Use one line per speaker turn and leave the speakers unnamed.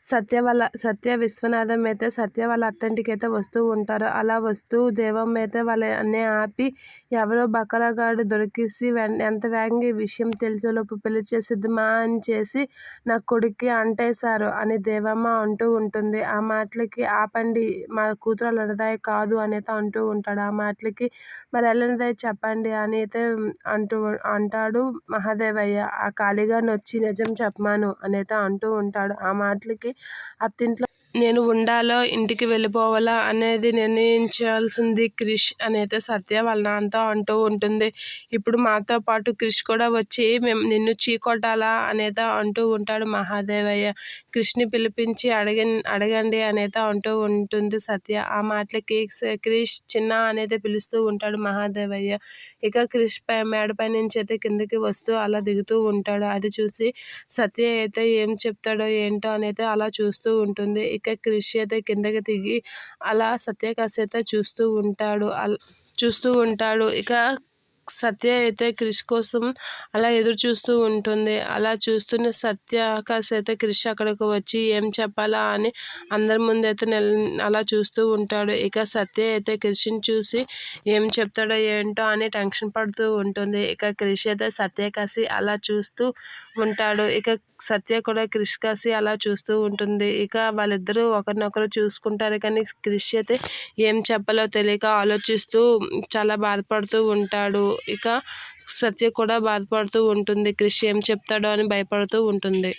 సత్య విశ్వనాథం అయితే సత్య వాళ్ళ అత్తంటికి అయితే వస్తూ ఉంటారు. అలా వస్తూ దేవం అయితే వాళ్ళని ఆపి ఎవరో బకరాగాడు దొరికేసి ఎంత వేగంగా ఈ విషయం తెలిసేలోపు పెళ్లి చేసిద్దామా అని చేసి నా కొడుక్కి అంటేశారు అని దేవమ్మ అంటూ ఉంటుంది. ఆ మాటలకి ఆపండి, మా కూతురు అల్లనిదాయ కాదు అనేది అంటూ ఉంటాడు. ఆ మాటలకి మరి అల్లనిదాయ చెప్పండి అని అయితే అంటాడు మహాదేవయ్య. ఆ కాళీగారిని వచ్చి నిజం చెప్పమాను అనేది అంటూ ఉంటాడు. ఆ మాటలకి అత్తింట్లో నేను ఉండాలో ఇంటికి వెళ్ళిపోవాలా అనేది నిర్ణయించాల్సింది క్రిష్ అనేది సత్య వాళ్ళ నాన్నతో అంటూ ఉంటుంది. ఇప్పుడు మాతో పాటు క్రిష్ కూడా వచ్చి మేము నిన్ను చీకొట్టాలా అనేది అంటూ ఉంటాడు మహాదేవయ్య. క్రిష్ని పిలిపించి అడగండి అనేది అంటూ ఉంటుంది సత్య. ఆ మాటలకి క్రిష్ చిన్న అనేది పిలుస్తూ ఉంటాడు మహాదేవయ్య. ఇక క్రిష్ మేడపై నుంచి అయితే కిందకి వస్తూ అలా దిగుతూ ఉంటాడు. అది చూసి సత్య అయితే ఏం చెప్తాడో ఏంటో అనేది అలా చూస్తూ ఉంటుంది. ఇక క్రిష్ అయితే కిందకి దిగి అలా సత్య కాసేత చూస్తూ ఉంటాడు. ఇక సత్య అయితే క్రిష్ కోసం అలా ఎదురు చూస్తూ ఉంటుంది. అలా చూస్తున్న సత్య కాసేత క్రిష్ అక్కడికి వచ్చి ఏం చెప్పాలా అని అందరి ముందైతే అలా చూస్తూ ఉంటాడు. ఇక సత్య అయితే క్రిష్ని చూసి ఏం చెప్తాడో ఏంటో అని టెన్షన్ పడుతూ ఉంటుంది. ఇక క్రిష్ అయితే సత్య కాసి అలా చూస్తూ ఉంటాడు. ఇక సత్య కూడా క్రిష్ కాసి అలా చూస్తూ ఉంటుంది. ఇక వాళ్ళిద్దరూ ఒకరినొకరు చూసుకుంటారు. కానీ క్రిష్ అయితే ఏం చెప్పాలో తెలియక ఆలోచిస్తూ చాలా బాధపడుతూ ఉంటాడు. ఇక సత్య కూడా బాధపడుతూ ఉంటుంది. క్రిష్ ఏం చెప్తాడో అని భయపడుతూ ఉంటుంది.